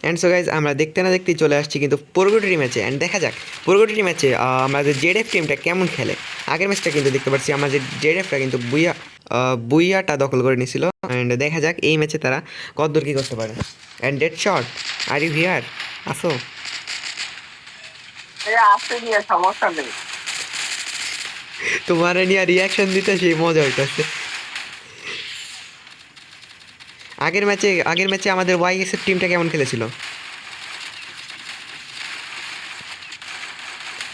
And so guys আমরা দেখতে না দেখতেই চলে আসছি কিন্তু পরবর্তী ম্যাচে। অ্যান্ড দেখা যাক পরবর্তী ম্যাচে আমাদের জেডএফ টিমটা কেমন খেলে। আগের ম্যাচটা কিন্তু দেখতে পাচ্ছি আমাদের জেডএফটা কিন্তু বুইয়াটা দখল করে নিয়েছিল। অ্যান্ড দেখা যাক এই ম্যাচে তারা কতদূর কী করতে পারে। And dead shot, are you here? আসো, সমস্যা নেই, তোমার নিয়ে রিয়াকশন দিতে সেই মজা হইতেছে। আগের ম্যাচে আমাদের ওয়াইএসএফ টিমটা কেমন খেলেছিল।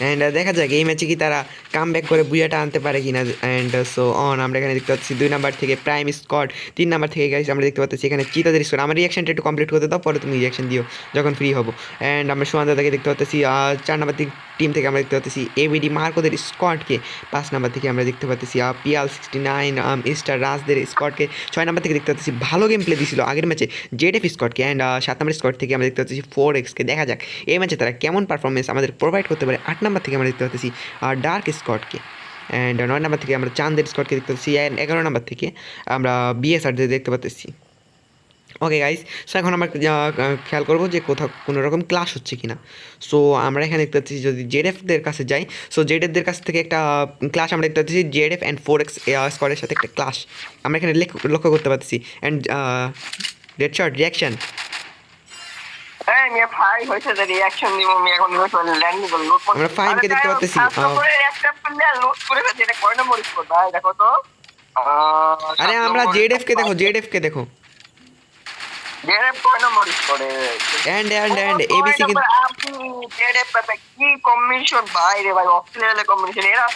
অ্যান্ড দেখা যাক এই ম্যাচে কি তারা কাম ব্যাক করে বুয়াটা আনতে পারে কিনা। অ্যান্ড সো অন আমরা এখানে দেখতে পাচ্ছি 2 নাম্বার থেকে প্রাইম স্কোয়াড, 3 নাম্বার থেকে গাইস আমরা দেখতে পাচ্ছি এখানে চিতাদের স্কোয়াড। আমার রিয়াকশনটা একটু কমপ্লিট করতে দাও, পরে তুমি রিয়াকশন দিও যখন ফ্রি হবো। অ্যান্ড আমরা সুয়ান্দাদাকে দেখতে পাচ্ছি 4 নাম্বার টিম থেকে আমরা দেখতে পাচ্ছি এবিডি মার্কোদের স্কোয়াডকে। 5 নাম্বার থেকে আমরা দেখতে পাচ্ছি PL69 স্টার রাজদের স্কোয়াডকে। 6 নাম্বার থেকে দেখতে পাচ্ছি ভালো গেম প্লে দিয়েছিল আগের ম্যাচে জেডএফ স্কোয়াডকে। অ্যান্ড 7 নাম্বার স্কোয়াড থেকে আমরা দেখতে পাচ্ছি 4Xকে। দেখা যাক এই ম্যাচে তারা কেমন পারফরমেন্স আমাদের প্রোভাইড করতে পারে। 8 নাম্বার থেকে আমরা দেখতে পাচ্ছি ডার্ক স্কোয়াডকে। অ্যান্ড 9 নাম্বার থেকে আমরা চাঁদের স্কোয়াডকে দেখতে পাচ্ছি। অ্যান্ড 11 নাম্বার থেকে আমরা বিএসআরদের দেখতে পাচ্ছি। ওকে গাইস, সো এখন আমরা খেয়াল করবো যে কোথাও কোনো রকম ক্লাশ হচ্ছে কি না। সো আমরা এখানে দেখতে পাচ্ছি যদি জেডএফদের কাছে যাই, সো জেডএফদের কাছ থেকে একটা ক্লাশ আমরা দেখতে পাচ্ছি জেডএফ অ্যান্ড 4X স্কোয়াডের সাথে একটা ক্লাশ আমরা এখানে লক্ষ্য করতে পারছি। অ্যান্ড ডেড শট রিয়াকশন, আমরা ফাইনকে দেখতে পাচ্ছি। আরে আমরা জেডএফকে দেখো, জেডএফকে দেখো। এন্ড এবিসি কিন্তু কি কম্বিনেশন ভাই রে ভাই, অস্ট্রেলিয়া কম্বিনেশন এরা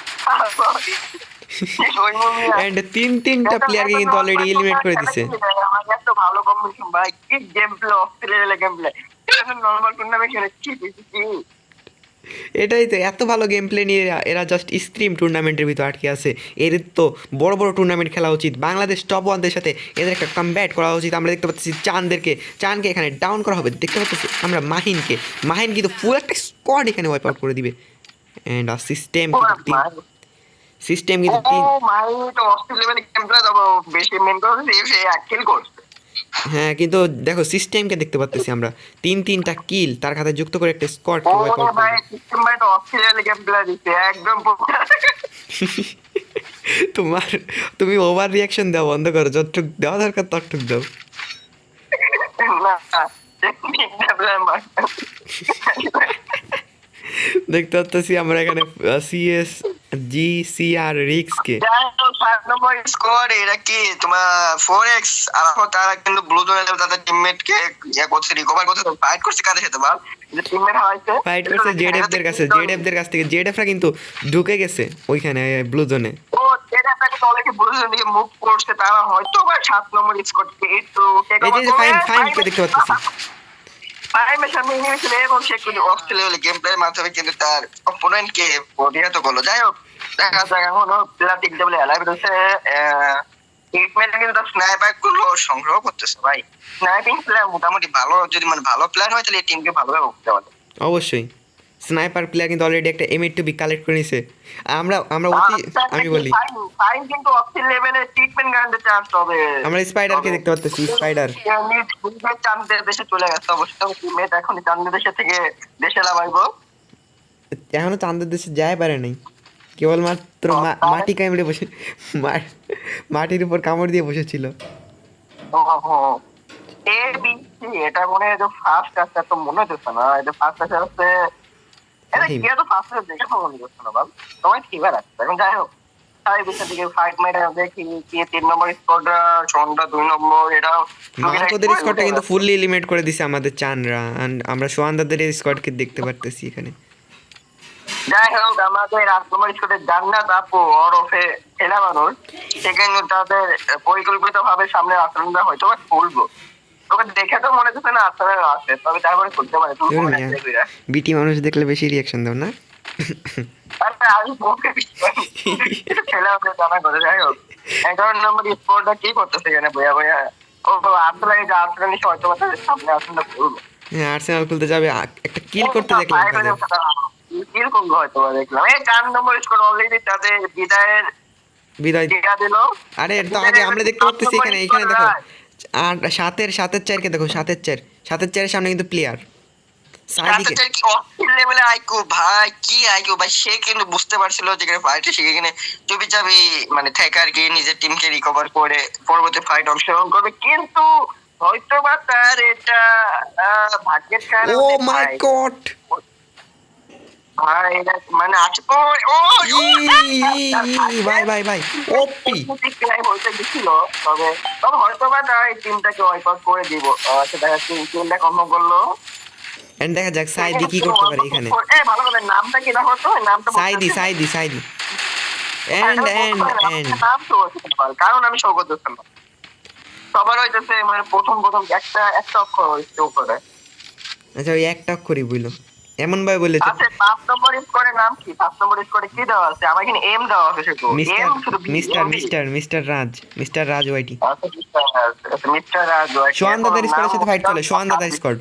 এন্ড তিনটা প্লেয়ারকে কিন্তু অলরেডি এলিমিনেট করে দিছে। এত ভালো কম্বিনেশন ভাই, কি game play, Australia game play. Normal tournament খেলে কি এটাই তো, এত ভালো গেম প্লে নিয়ে এরা জাস্ট স্ট্রিম টুর্নামেন্টের ভিতর আটকে আছে। এর তো বড় বড় টুর্নামেন্ট খেলা উচিত, বাংলাদেশ টপ ওয়ানদের সাথে এদের একটা কমব্যাট করা উচিত। আমরা দেখতে পাচ্ছি চানকে এখানে ডাউন করা হবে। দেখতে পাচ্ছি আমরা মাহিন কিন্তু ফুল একটা স্কোয়াড এখানে ওয়াইপ আউট করে দিবে। অ্যান্ড সিস্টেম কিন্তু হ্যাঁ, কিন্তু দেখো সিস্টেমকে দেখতে পাচ্ছি আমরা 3টা কিল তার খাতায় যুক্ত করে একটা স্কোয়াড ওয়াইপ আউট করে। তুমি ওভার রিয়াকশন দাও বন্ধ করো, যতটুক দেওয়া দরকার ততটুক দাও। দেখতে পাচ্ছি আমরা এখানে CSGCR রিক্সকে। এরা কি তোমার 4X আর তারা কিন্তু ব্লু জোনে তাদের টিমমেটকে করছে, রিকভার করছে, ফাইট করছে কাদের সাথে বল, যে টিমমেট হয়তো ফাইট করছে জেডএফদের কাছ থেকে। জেডএফরা কিন্তু ঢুকে গেছে ওইখানে ব্লু জোনে। ও জেডএফরা কিন্তু অলরেডি ব্লু জোন থেকে মুভ করছে, তারা হয়তো বা 7 নম্বর স্কোয়াডকে একটু ফাইনকে দেখতে পাচ্ছি। অস্ট্রেলিয়া গেম প্লের মাধ্যমে কিন্তু তার অপোনেন্টকে প্রতিহত করলো। যাই হোক, দেখা যাক এখনো প্লেয়ার টিম টেবিলে অ্যালাইভ রয়েছে। কিন্তু স্নাইপার গুলো সংগ্রহ করতেছে ভাই। স্নাইপিং প্লেয়ার মোটামুটি ভালো, যদি ভালো প্লেয়ার হয় তাহলে এই টিমকে ভালোভাবে উঠতে পারে। অবশ্যই স্নাইপার প্লেয়ার কিন্তু অলরেডি একটা M82B কালেক্ট করে নিছে। আমি বলি ফাইন কিন্তু অফিস লেভেলে ট্রিটমেন্ট গ্রান্ডে চান্স হবে। আমরা স্পাইডারকে দেখতে পাচ্ছি। স্পাইডার চান্দের দেশে চলে গেছে, অবশ্যই টিমমেট এখন চান্দের দেশে থেকে দেশে লাগাইবো। এখনো চান্দের দেশে যায় পারে নাই, কেবলমাত্র মাটি কামড়ে বসে মাটির উপর কামড় দিয়ে বসেছিল। এটা মনে হয় ফার্স্ট আছে, তো মনে হচ্ছে না এটা ফার্স্ট আছে। এটা কি এত ফার্স্ট আছে দেখে তো মনে হচ্ছে না বাল, তোমার কি বার আছে এখন। যাই হোক, তাই বিষয় দিকে ফাইট মেরে দেখি কি 3 নম্বর স্কোয়াডরা, সন্ধ্যা 2 নম্বর, এটা মার্কোদের স্কোয়াডটা কিন্তু ফুললি এলিমিনেট করে দিছে আমাদের চানরা। এন্ড আমরা সোয়ান্দাদের স্কোয়াডকে দেখতে পারতেছি এখানে। যাই হোক, আমাদের 8 নম্বর স্কোয়াডে জান্নাত আপু ওরফে এলা মানুষ, সেখানে তাদের পরিকল্পিতভাবে সামনে আক্রমণটা হয়তো বলবো। তোকে দেখে তো মনে হচ্ছে না আসার আছে, তবে তারপরে করতে পারে। বিটি মানুষ দেখলে বেশি রিয়াকশন দাও না। যাই হোক, 11 নম্বর স্কোয়াডটা কি করতেছে এখানে বইয়া বইয়া। ও আসলে এই যে আর্সেনাল হয়তো তাদের সামনে আর্সেনাল করবো। হ্যাঁ, আর্সেনাল খুলতে যাবে, একটা কিল করতে দেখলাম। কিল করবো হয়তো দেখলাম। এই 4 নম্বর স্কোয়াড অলরেডি তাদের বিদায় দিল। আরে তো আগে আমরা দেখতে পাচ্ছি এখানে দেখো, আর সাতের 4কে দেখো, 7-4 7-এর চেয়ারের সামনে কিন্তু প্লেয়ার সাইদিকে সাথে কি অস্থির লেভেলে আইকু ভাই, কি আইকু ভাই, সে কিন্তু বুঝতে পারছিল যেখানে ফাইটে সেখানে চুপিচাপি মানে থেকে আর কি নিজের টিমকে রিকভার করে পরবর্তী ফাইট অংশগ্রহণ করবে, কিন্তু হয়তো বা তার এটা ভাগ্যের ও কারণে মাই ভাই। গড ভাই এটা মানে আছে তো ও ভাই ভাই ভাই ওপি হইতে গেছিল, তবে তবে হয়তো বা তারা এই টিমটাকে ওয়াইপ আউট করে দিব। সেটা হচ্ছে টিমটা কনফার্ম করলো। এন্ড দেখা যাক সাইদি কি করতে পারে এখানে ভালো করে নামটা কি দেখো তো, নামটা সাইদি সাইদি সাইদি এন্ড এন্ড এন্ড নাম তো কারণ আমি শো করতেছিলাম সবার হইতেছে মানে প্রথম প্রথম একটা অক্ষর হইছে উপরে। আচ্ছা ওই একটা অক্ষরই বইলো এমন ভাবে বলেছে আচ্ছা 5 নম্বর স্কোরের নাম কি? 5 নম্বর স্কোরে কি দেওয়া আছে? আমার এখানে এম দেওয়া আছে শুধু। মিস্টার এম শুধু মিস্টার মিস্টার মিস্টার রাজ ওয়াইটি মিস্টার রাজ সোহান দাদার স্কোরের সাথে ফাইট চলে সোহান দাদার স্কোর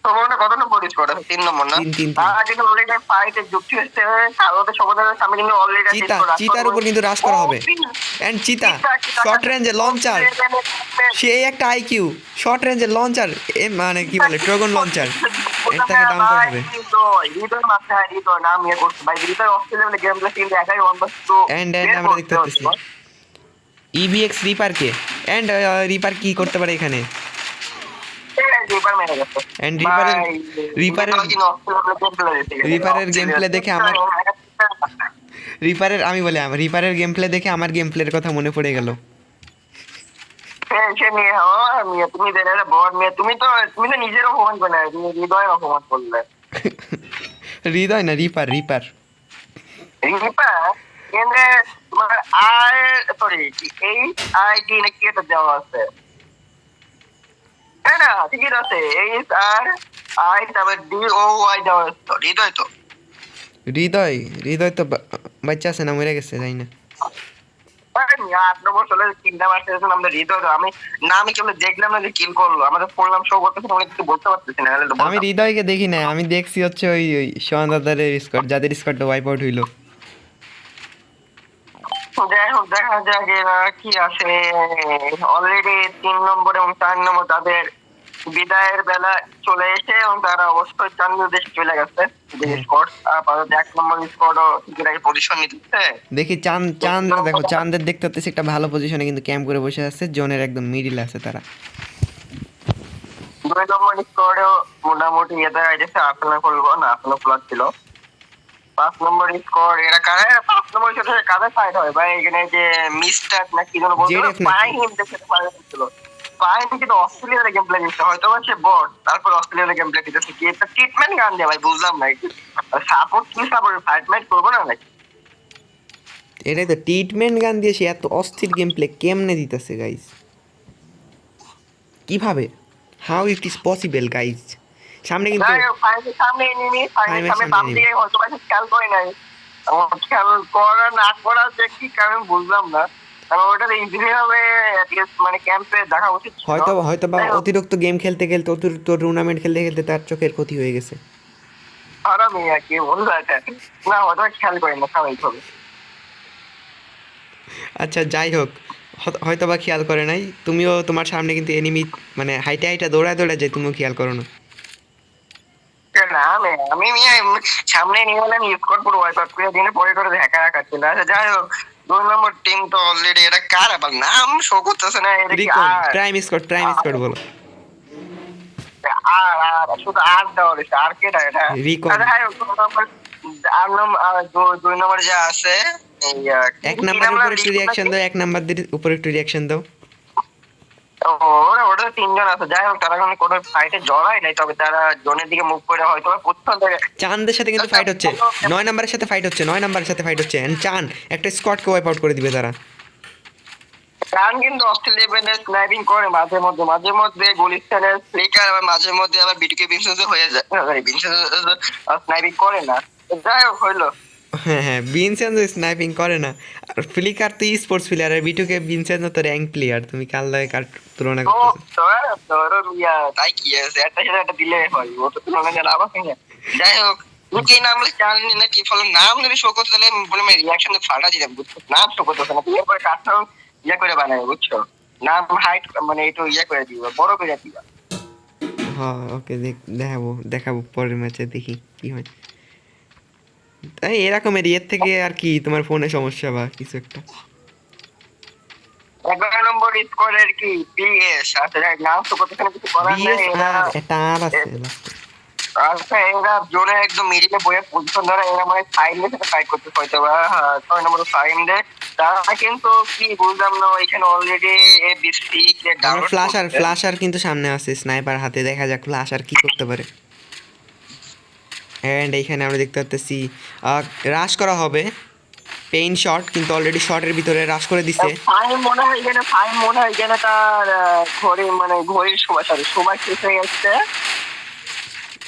তোমার কত নম্বর স্কোর আছে? 3 নম্বর না? তিন। তারা কিন্তু অলরেডি ফাইটে যুক্তি হচ্ছে, আমাদের সমাধানের সামনে কিন্তু অলরেডি চিতার উপর কিন্তু রাশ করা হবে এন্ড চিতা শর্ট রেঞ্জে লঞ্চার সেই একটা আইকিউ শর্ট রেঞ্জে লঞ্চার মানে কি বলে ড্রাগন লঞ্চার এটাকে ডাউন করা হবে হৃদয় মাথায় হৃদয় নাম ইয়ে করছে ভাই। হৃদয় অস্ট্রেলিয়া গেম প্লে কিন্তু একাই 1-2 এন্ড আমরা দেখতে পাচ্ছি ইভিএক্স রিপারকে এন্ড রিপার কি করতে পারে এখানে এন্ড রিপারের গেম প্লে দেখে আমার রিপারের গেম প্লে দেখে আমার গেম প্লের কথা মনে পড়ে গেল তুমি তো নিজের অপমান করলে, তুমি হৃদয় অপমান করলে। হৃদয় না রিপার কেন্দ্রে তোমার আর সরি এইচ আই ডি না কি একটা দেওয়া আছে, তাই না? ঠিকই আছে, এইচ আর আই তারপর ডি ও ওয়াই দেওয়া আছে। হৃদয় তো হৃদয় তো বাচ্চা আছে না মরে গেছে তাই না 8 নম্বর চলে তিনটা মাস আমরা হৃদয় আমি নাম কেবল দেখলাম না যে কিল করলো, আমাদের পড়লাম শো করতেছে, আমরা কিছু বলতে পারতেছি না। আমি হৃদয়কে দেখি না, আমি দেখছি হচ্ছে ওই সোহান দাদার স্কোয়াড যাদের স্কোয়াডটা ওয়াইপ আউট হইলো। যাই হোক দেখা যাক এরা কি আছে। অলরেডি 3 নম্বর এবং 4 নম্বর তাদের বিদায়ের বেলা চলে এসে এবং তারা অবশ্যই চান্দের দেশে চলে গেছে। আপাতত 1 নম্বর স্কোয়াডও পজিশন নিতেছে। দেখি চাঁদ দেখো চাঁদের দেখতে হচ্ছে একটা ভালো পজিশনে কিন্তু ক্যাম্প করে বসে আছে, জোনের একদম মিডিলে আছে তারা। 2 নম্বর স্কোয়াডও মোটামুটি এদের আইডিয়াতে আপনার করবো না, আপনার প্লট ছিল। 5 নম্বর স্কোর এরা কারা? 5 নম্বর সাথে কাদের ফাইট হয় ভাই? এখানে যে মিস্টার না কি যেন বলছিল পাইন দেখতে পাচ্ছিল, পাইন কিন্তু অস্ট্রেলিয়ার গেম প্লে দিচ্ছে, হয়তো হচ্ছে বট, তারপর অস্ট্রেলিয়ার গেম প্লে দিচ্ছে কি একটা ট্রিটমেন্ট গান দেয় ভাই, বুঝলাম না সাপোর্ট কি সাপোর্ট ফাইট ম্যাচ করবো না নাকি? এটাই তো ট্রিটমেন্ট গান দিয়ে সে এত অস্থির গেম প্লে কেমনে দিতেছে গাইস, কিভাবে, how it is possible guys? সামনে কিন্তু সামনে এনিমি, সামনে বাম দিকে হয়তো ভাই খেয়াল করে নাই, খেয়াল করা না করা যে কি কারণ বুঝলাম না, কারণ ওটা ইজিলি হবে মানে ক্যাম্পে দেখা উচিত। হয়তো বা অতিরিক্ত গেম খেলতে অতিরিক্ত টুর্নামেন্ট খেলতে তার চোখের ক্ষতি হয়ে গেছে। আরামে আর কি বলবো এটা না, হয়তো খেয়াল করেন না স্বাভাবিকভাবে। আচ্ছা যাই হোক, হয়তো বা খেয়াল করে নাই, তুমিও তোমার সামনে কিন্তু এনিমি মানে হাইটা দৌড়ায় যায়, তুমিও খেয়াল করো না। না আমি সামনে নিয়ে হলে আমি স্কোর পুরো ওয়াইপ আউট করে দিনে পরে করে দেখা রাখাচ্ছিল। আচ্ছা যাই হোক 2 নম্বর টিম তো অলরেডি এটা কার আবার নাম শো করতেছে না, এটা কি প্রাইম স্কোয়াড বলো। আর শুধু আর দেওয়া রয়েছে, আর কেটা এটা? আচ্ছা যাই হোক 2 নম্বর যা আছে 1 নাম্বারের উপর একটু রিঅ্যাকশন দাও, 1 নাম্বারদের উপর একটু রিঅ্যাকশন দাও। ওটা 3 জন আছে, যাই হোক তারা কোনো ফাইটে জড়ায় নাই, তবে তারা জোনের দিকে মুভ করে হয়তো প্রথম থেকে চাঁদের সাথে কিন্তু ফাইট হচ্ছে, 9 নাম্বারের সাথে ফাইট হচ্ছে এন্ড চাঁদ একটা স্কোয়াডকে ওয়াইপ আউট করে দিবে তারা। চান কিন্তু অস্ট্রেলিয়া স্নাইপিং করে মাঝে মধ্যে গুলিস্তানের ফ্লিকার, আবার মাঝে মধ্যে আবার বিটিকে ভিনসেন্সও হয়ে যায়, স্নাইপিং করে না, যাই হোক হইলো। হ্যাঁ ভিনসেন্স স্নাইপিং করে না, আর ফ্লিকার তো স্পোর্টস প্লেয়ার, আর বিটুকে ভিনসেন্স তো র্যাঙ্ক প্লেয়ার, তুমি কাল লাগে কার তুলনা করতেছো? তাই কি আছে, একটা সাথে একটা দিলে হয়, ও তো তুলনা গেল আবার। যাই হোক তুমি কি নাম জানি না, কি ফলে নাম যদি শো করতে তাহলে বলে আমি রিয়াকশন ফাটা দিলাম, বুঝছো? নাম শো করতেছে না, তুমি এরপরে কাজটা ইয়ে করে বানাবে, বুঝছো? নাম হাইট মানে একটু ইয়ে করে দিবা, বড় করে দিবা। হ্যাঁ ওকে দেখাবো পরের ম্যাচে দেখি কি হয়। তাই এরকমের এর থেকে আর কি তোমার ফোনে সমস্যা বা কিছু একটা। 11 নম্বর স্কোয়ারের কি বিএস আসলে নাম তো কতখানি কিছু করার নেই বিএস এরা। আর এটা আর আছে last এ। আচ্ছা এরা জোরে একদম মিডিলে বয়ে পজিশন ধরে এরা মানে সাইডে সাথে ফাইট করতে হয়তো বা 6 নম্বর সাইডে তারা কিন্তু কি বুঝলাম না এখানে অলরেডি এবিসি কে আমরা ডাউনলোড ফ্লাশার কিন্তু সামনে আছে স্নাইপার হাতে, দেখা যাক ফ্লাশার কি করতে পারে। অ্যান্ড এইখানে আমরা দেখতে পাচ্ছি রাশ করা হবে পেইন শট, কিন্তু অলরেডি শটের ভিতরে রাশ করে দিছে। ফাইন মনে হয় এখানে তার ঘড়ি মানে ঘড়ির সময় সময় শেষ হয়ে গেছে।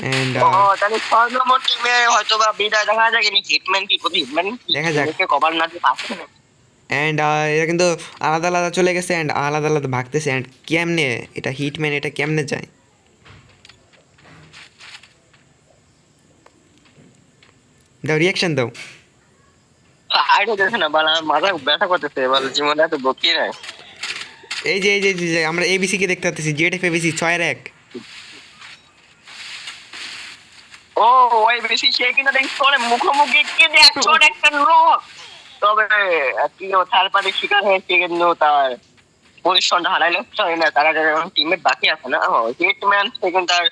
অ্যান্ড তাহলে 6 নম্বর টিমে হয়তো বা বিদায় দেখা যায় কিন্তু হিটম্যান কি কোথায় হিটম্যান দেখা যাক। কভার না দিয়ে পাচ্ছে না। অ্যান্ড এরা কিন্তু আলাদা আলাদা চলে গেছে অ্যান্ড আলাদা আলাদা ভাগতেছে। অ্যান্ড কেমনে এটা হিটম্যান এটা কেমনে যায়? দাও রিয়াকশন দাও। আইডিয়া দেখে না বালা মাথা ব্যথা করতেছে বলে জীবনে এত বকি নাই। এই যে আমরা এবিসি কে দেখতে পাচ্ছি, জেড এবিসি 6-1। ও ওই বেশি সে কিনা দেখছি ওরে মুখোমুখি কি দেখছো একটা লোক। তবে কি ও থার্ড পার্টি শিকার হয়েছে কিন্তু তার পজিশনটা হারাইলে হয় না, তারা যখন টিমমেট বাকি আছে না হিটম্যান সে কিন্তু তার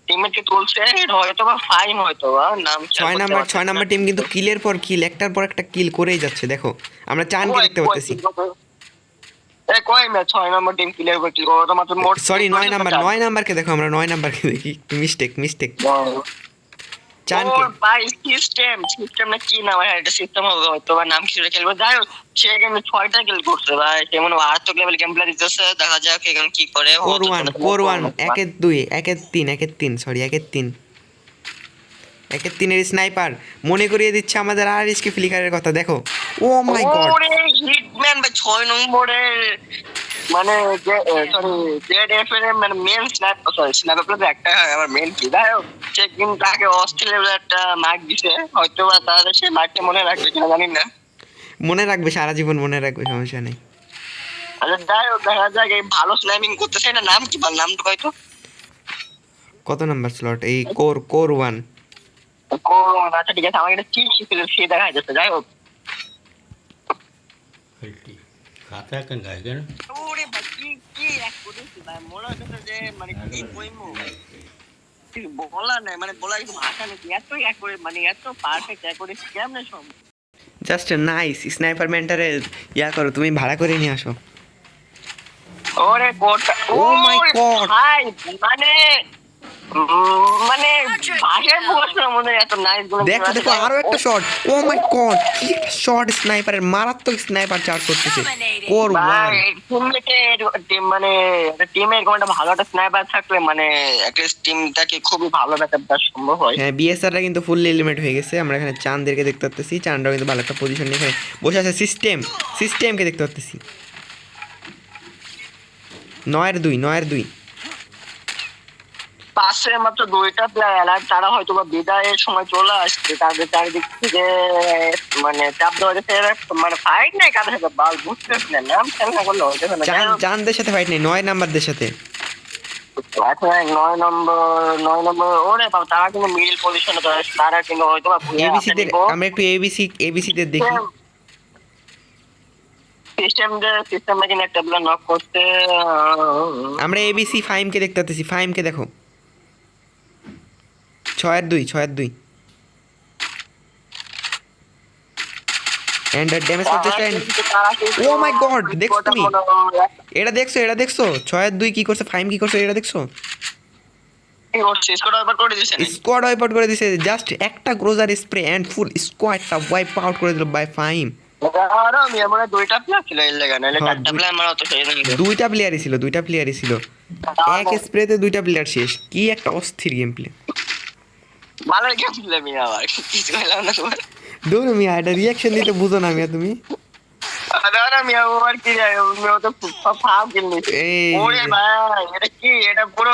টিমমেটকে তুলছে হয়তো বা ফাইন হয়তো বা নাম 6 নাম্বার টিম কিন্তু কিলের পর কিল একটার পর একটা কিল করেই যাচ্ছে। দেখো আমরা চানকে দেখতে পাচ্ছি। কয় ম্যাচ 6 নম্বর টিম ক্লিয়ার করছিল কত মাত্র মোট সরি 9 নাম্বারকে দেখো, আমরা 9 নাম্বারকে দেখি, মিস্টেক চানকে। ভাই সিস্টেম না কি নাম এটা সিস্টেম হবে হয়তো বা নাম কিছু খেলবে যাই হোক সে এখানে 6টা কিল করছে ভাই কেমন আর্থক লেভেল গেম প্লে দিতেছে দেখা যাক এখন কি করে। কোর 1 1-2 সরি 1-3 এর স্নাইপার মনে করিয়ে দিচ্ছে আমাদের আর এসকে ফ্লিকারের কথা। দেখো ও মাই গড হিটম্যান ভাই 6 নম্বরের মানে সরি জেড এফ এর মানে মেন স্নাইপার একটা আমার মেন কি যাই হোক সে কিন্তু তাকে অস্ট্রেলিয়ার একটা মার্ক দিছে হয়তো বা তাহলে সে মার্কটা মনে রাখবে কিনা জানি না। মনে রাখবে, সারা জীবন মনে রাখবে, সমস্যা নেই। আচ্ছা যাই হোক দেখা যাক এই ভালো স্নাইপিং করতেছে না নাম কি বল নামটা কয়তো কত নাম্বার স্লট এই কোর 1? আচ্ছা ঠিক আছে আমাকে একটা চিপ ছিল সে দেখা যাচ্ছে যাই হোক खाता है गाय ওরে ভাই কি এক করেছি ভাই মনে হচ্ছে যে মানে কি কইমু বলা নাই মানে বলা কিছু ভাষা নেই এত এক করে মানে এত পারফেক্ট এক করে কেমনে সম্ভব। জাস্ট নাইস স্নাইপার মেন্টারে ইয়া করো, তুমি ভাড়া করে নিয়ে আসো। ওরে গোটা Oh my God! ভাই মানে মানে ভাষায় প্রশ্ন মনে এত নাইস গুলো দেখো আরো একটা শট। ও মাই গড কি একটা শট স্নাইপারের, মারাত্মক স্নাইপার চার্জ করতেছে কোর 1। মানে টিমের কোনটা ভালো একটা স্নাইপার থাকলে মানে একটা টিমটাকে খুবই ভালো ব্যাকআপ দেওয়া সম্ভব হয়। হ্যাঁ বিএসআররা কিন্তু ফুললি এলিমেন্ট হয়ে গেছে। আমরা এখানে চাঁদদেরকে দেখতে পাচ্ছি, চাঁদরাও কিন্তু ভালো একটা পজিশন নিয়ে এখানে বসে আছে। সিস্টেমকে দেখতে পাচ্ছি 9-2 পাশে মাত্র 2টা প্লেয়ার আর তারা হয়তো বা বিদায়ের সময় চলে আসছে তাদের চারিদিক থেকে মানে চাপ দেওয়া যাচ্ছে মানে ফাইট নাই কাদের সাথে বাল বুঝতেছি না নাম খেয়াল না করলে হইতে না। চাঁদদের সাথে ফাইট নেই, 9 নাম্বারদের সাথে। আচ্ছা 9 নম্বর ওরে বাবা তারা কিন্তু মিডল পজিশনে তো তারা কিন্তু হয়তো বা এবিসিদের আমরা একটু এবিসিদের দেখি। সিস্টেমটা কিন্তু একটা প্লেয়ার নক করতে আমরা এবিসি ফাইমকে দেখতে পাচ্ছি, ফাইমকে দেখো 6-2 এন্ড ড্যামেজ করতেছে। ও মাই গড দেখছো তুমি এটা দেখছো 6-2 কি করছে, ফাইম কি করছে এটা দেখছো? স্কোয়াড ওয়াইপ আউট করে দিয়েছে, জাস্ট একটা গ্রোজার স্প্রে এন্ড ফুল স্কোয়াডটা ওয়াইপ আউট করে দিল বাই ফাইম। দুইটা প্লেয়ারই ছিল এক স্প্রেতে, 2টা প্লেয়ার শেষ। কি একটা অস্থির গেম প্লে। ভালো গেম প্লে মিয়া আবার কিছু হলো না তোমার দূর মিয়া এটা রিঅ্যাকশন দিতে বুঝো না মিয়া তুমি। আরে মিয়া ওভার কি যায় মিয়া তো ফাও কিল নিছে। ওরে ভাই এটা কি এটা পুরো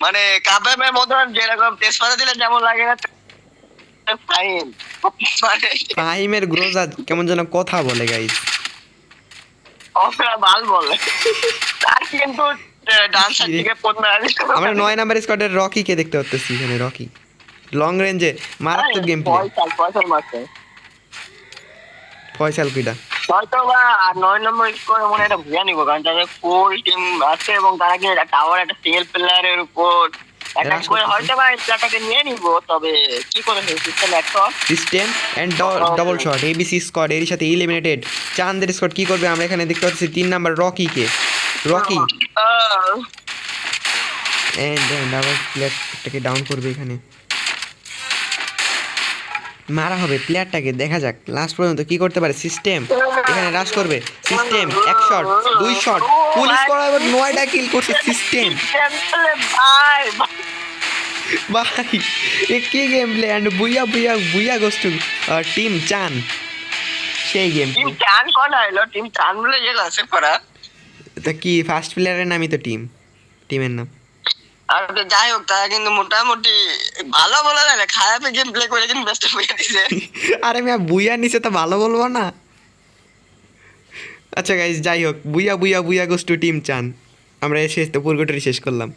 মানে কাবাবের মতন যেরকম তেজপাতা দিলে যেমন লাগে না ফাইন ফাইমের গ্রোজা কেমন যেন কথা বলে গাইস। ওরা বাল বলে তার কিন্তু ডান সাইড থেকে পোত মারা দিল। আমরা 9 নাম্বার স্কোয়াডের রকিকে দেখতে পাচ্ছি এখানে, রকি লং রেঞ্জে মারাত্মক গেম প্লে। পয়সাল মারছে। ফয়সাল কিটা হয়তো বা 9 নম্বর স্কোর মনে হয় এটা ভুয়া নিব, কারণ তাদের ফুল টিম আছে এবং তারা কি টাওয়ার একটা সিঙ্গেল প্লেয়ারের উপর অ্যাটাক করে হয়তো বা এই প্লেয়ারটাকে নিয়ে নিব। তবে কি করে সিস্টেম একটা system and double shot ABC squad এর সাথে ইলিমিনেটেড চাঁদের স্কোয়াড কি করবে আমরা এখানে দেখতে পাচ্ছি 3 নাম্বার রকিকে, রকি এন্ড আবার প্লেয়ারটাকে ডাউন করবে এখানে, মারা হবে প্লেয়ারটাকে, দেখা যাক লাস্ট পর্যন্ত কি করতে পারে। সিস্টেম এখানে রাশ করবে, সিস্টেম 1 শট 2 শট ফুল স্কোর আবার 9টা কিল করছে সিস্টেম। ভাই ভাই এ কি game play and booyah booyah booyah goes to team চান, সেই গেম টিম চান কোন হইলো? টিম চান বলে যে আছে করা। তা কি ফার্স্ট প্লেয়ারের নামই তো টিম, টিমের নাম। আর যাই হোক তারা কিন্তু মোটামুটি ভালো বলা যায় না, খারাপ গেম প্লে করে কিন্তু বেস্ট হয়ে দিছে। আরে মিয়া বুইয়া নিচে তো ভালো বলবো না। আচ্ছা গাইজ যাই হোক, বুইয়া বুইয়া বুইয়া গোস টু টিম চান। আমরা শেষ তো পুরোটাই শেষ করলাম।